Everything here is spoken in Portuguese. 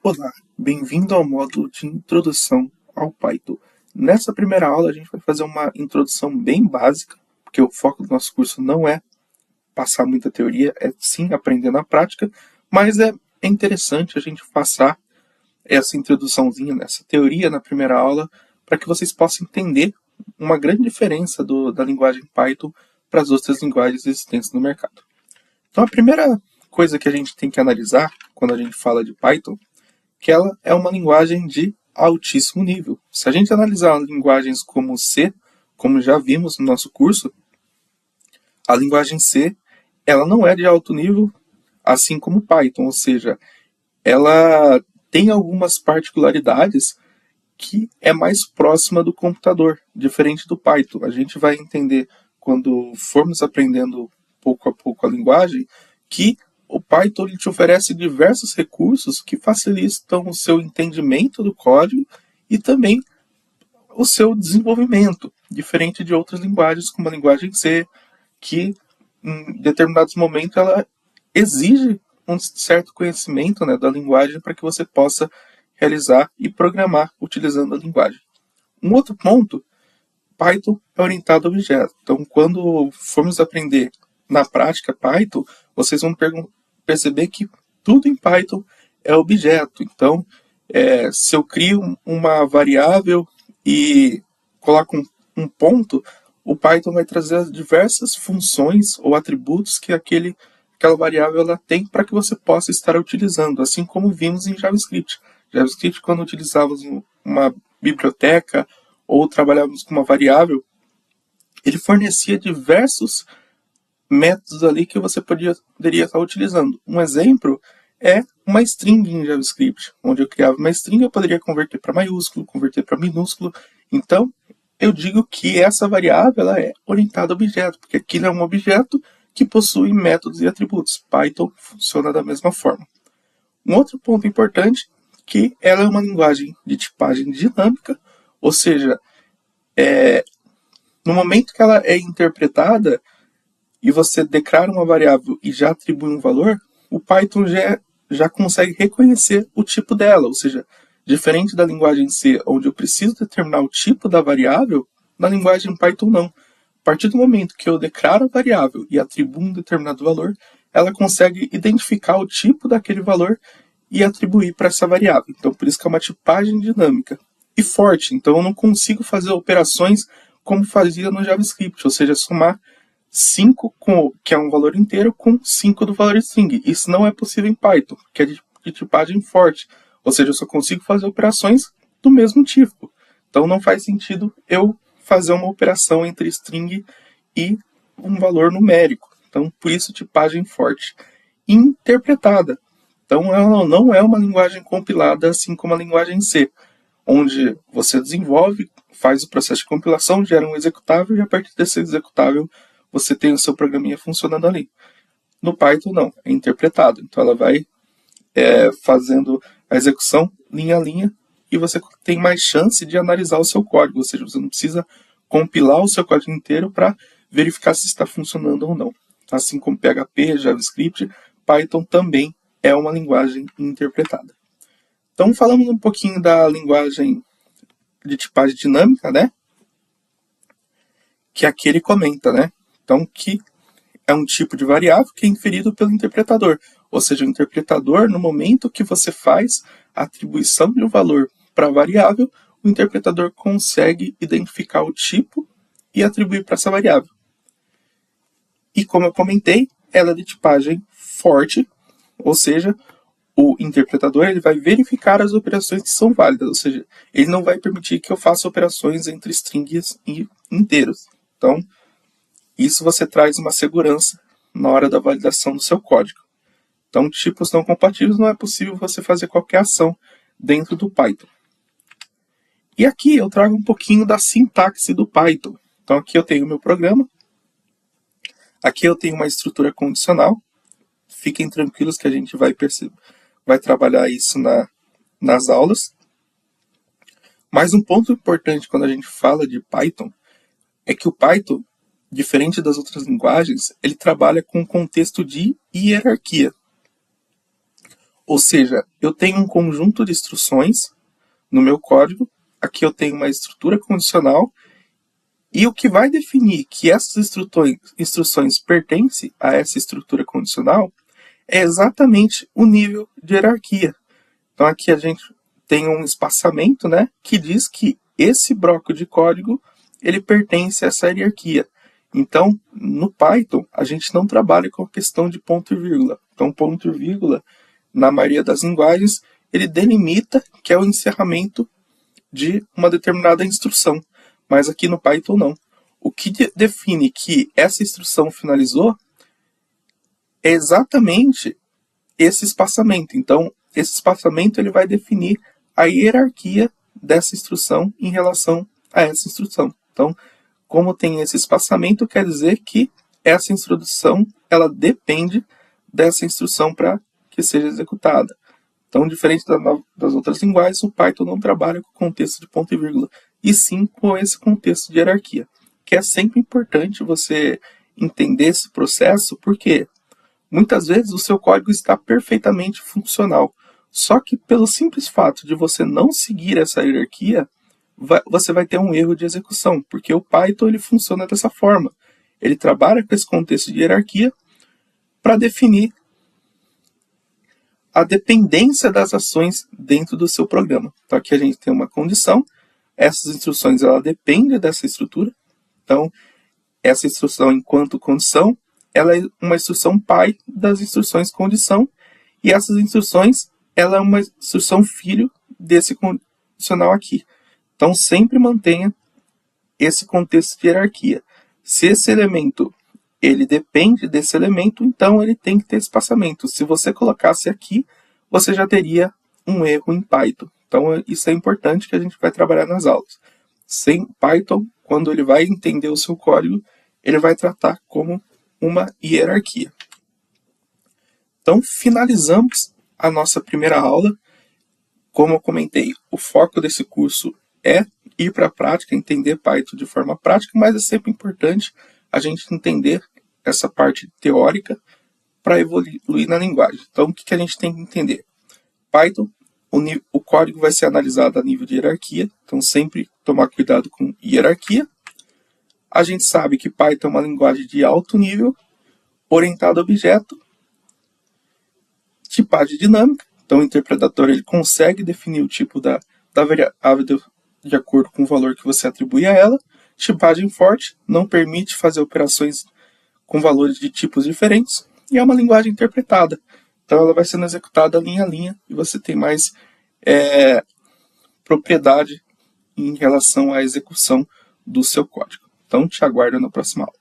Olá, bem-vindo ao módulo de Introdução ao Python. Nessa primeira aula, a gente vai fazer uma introdução bem básica, porque o foco do nosso curso não é passar muita teoria, é sim aprender na prática, mas é interessante a gente passar essa introduçãozinha, nessa teoria na primeira aula, para que vocês possam entender uma grande diferença da linguagem Python para as outras linguagens existentes no mercado. Então, a primeira coisa que a gente tem que analisar quando a gente fala de Python que ela é uma linguagem de altíssimo nível. Se a gente analisar linguagens como C, como já vimos no nosso curso, a linguagem C ela não é de alto nível, assim como Python, ou seja, ela tem algumas particularidades que é mais próxima do computador, diferente do Python. A gente vai entender quando formos aprendendo pouco a pouco a linguagem que o Python ele te oferece diversos recursos que facilitam o seu entendimento do código e também o seu desenvolvimento, diferente de outras linguagens, como a linguagem C, que em determinados momentos ela exige um certo conhecimento, né, da linguagem para que você possa realizar e programar utilizando a linguagem. Um outro ponto, Python é orientado a objetos. Então, quando formos aprender na prática Python, vocês vão perceber que tudo em Python é objeto. Então, se eu crio uma variável e coloco um ponto, o Python vai trazer as diversas funções ou atributos que aquela variável ela tem para que você possa estar utilizando, assim como vimos em JavaScript. JavaScript, quando utilizávamos uma biblioteca ou trabalhávamos com uma variável, ele fornecia diversos métodos ali que você poderia estar utilizando. Um exemplo é uma string em JavaScript, onde eu criava uma string, eu poderia converter para maiúsculo, converter para minúsculo. Então, eu digo que essa variável ela é orientada a objeto, porque aquilo é um objeto que possui métodos e atributos. Python funciona da mesma forma. Um outro ponto importante é que ela é uma linguagem de tipagem dinâmica, ou seja, no momento que ela é interpretada, e você declara uma variável e já atribui um valor, o Python já consegue reconhecer o tipo dela, ou seja, diferente da linguagem C, onde eu preciso determinar o tipo da variável, na linguagem Python não. A partir do momento que eu declaro a variável e atribuo um determinado valor, ela consegue identificar o tipo daquele valor e atribuir para essa variável. Então, por isso que é uma tipagem dinâmica. E forte, então eu não consigo fazer operações como fazia no JavaScript, ou seja, somar 5, que é um valor inteiro, com 5 do valor string. Isso não é possível em Python, que é de tipagem forte. Ou seja, eu só consigo fazer operações do mesmo tipo. Então não faz sentido eu fazer uma operação entre string e um valor numérico. Então, por isso, tipagem forte. Interpretada. Então, ela não é uma linguagem compilada assim como a linguagem C, onde você desenvolve, faz o processo de compilação, gera um executável e a partir desse executável você tem o seu programinha funcionando ali. No Python, não, é interpretado. Então, ela vai fazendo a execução linha a linha e você tem mais chance de analisar o seu código, ou seja, você não precisa compilar o seu código inteiro para verificar se está funcionando ou não. Assim como PHP, JavaScript, Python também é uma linguagem interpretada. Então, falamos um pouquinho da linguagem de tipagem dinâmica, né? Que aqui ele comenta, né? Então, que é um tipo de variável que é inferido pelo interpretador. Ou seja, o interpretador, no momento que você faz a atribuição de um valor para a variável, o interpretador consegue identificar o tipo e atribuir para essa variável. E como eu comentei, ela é de tipagem forte, ou seja, o interpretador ele vai verificar as operações que são válidas, ou seja, ele não vai permitir que eu faça operações entre strings e inteiros. Então, isso você traz uma segurança na hora da validação do seu código. Então, tipos não compatíveis não é possível você fazer qualquer ação dentro do Python. E aqui eu trago um pouquinho da sintaxe do Python. Então, aqui eu tenho o meu programa. Aqui eu tenho uma estrutura condicional. Fiquem tranquilos que a gente vai trabalhar isso nas aulas. Mas um ponto importante quando a gente fala de Python é que o Python, diferente das outras linguagens, ele trabalha com um contexto de hierarquia. Ou seja, eu tenho um conjunto de instruções no meu código, aqui eu tenho uma estrutura condicional, e o que vai definir que essas instruções pertencem a essa estrutura condicional é exatamente o nível de hierarquia. Então aqui a gente tem um espaçamento, né, que diz que esse bloco de código ele pertence a essa hierarquia. Então, no Python, a gente não trabalha com a questão de ponto e vírgula. Então, ponto e vírgula, na maioria das linguagens, ele delimita que é o encerramento de uma determinada instrução. Mas aqui no Python não. O que define que essa instrução finalizou é exatamente esse espaçamento. Então, esse espaçamento ele vai definir a hierarquia dessa instrução em relação a essa instrução. Então, como tem esse espaçamento, quer dizer que essa instrução ela depende dessa instrução para que seja executada. Então, diferente das outras linguagens, o Python não trabalha com o contexto de ponto e vírgula, e sim com esse contexto de hierarquia, que é sempre importante você entender esse processo, porque muitas vezes o seu código está perfeitamente funcional, só que pelo simples fato de você não seguir essa hierarquia, você vai ter um erro de execução, porque o Python ele funciona dessa forma. Ele trabalha com esse contexto de hierarquia para definir a dependência das ações dentro do seu programa. Então aqui a gente tem uma condição, essas instruções ela depende dessa estrutura, então essa instrução enquanto condição, ela é uma instrução pai das instruções condição, e essas instruções, ela é uma instrução filho desse condicional aqui. Então sempre mantenha esse contexto de hierarquia. Se esse elemento ele depende desse elemento, então ele tem que ter espaçamento. Se você colocasse aqui, você já teria um erro em Python. Então isso é importante que a gente vai trabalhar nas aulas. Sem Python, quando ele vai entender o seu código, ele vai tratar como uma hierarquia. Então finalizamos a nossa primeira aula. Como eu comentei, o foco desse curso é ir para a prática, entender Python de forma prática, mas é sempre importante a gente entender essa parte teórica para evoluir na linguagem. Então, o que a gente tem que entender? Python, o código vai ser analisado a nível de hierarquia, então sempre tomar cuidado com hierarquia. A gente sabe que Python é uma linguagem de alto nível, orientada a objeto, tipagem dinâmica, então o interpretador ele consegue definir o tipo da variável de acordo com o valor que você atribui a ela. Tipagem forte, não permite fazer operações com valores de tipos diferentes, e é uma linguagem interpretada. Então ela vai sendo executada linha a linha, e você tem mais propriedade em relação à execução do seu código. Então te aguardo na próxima aula.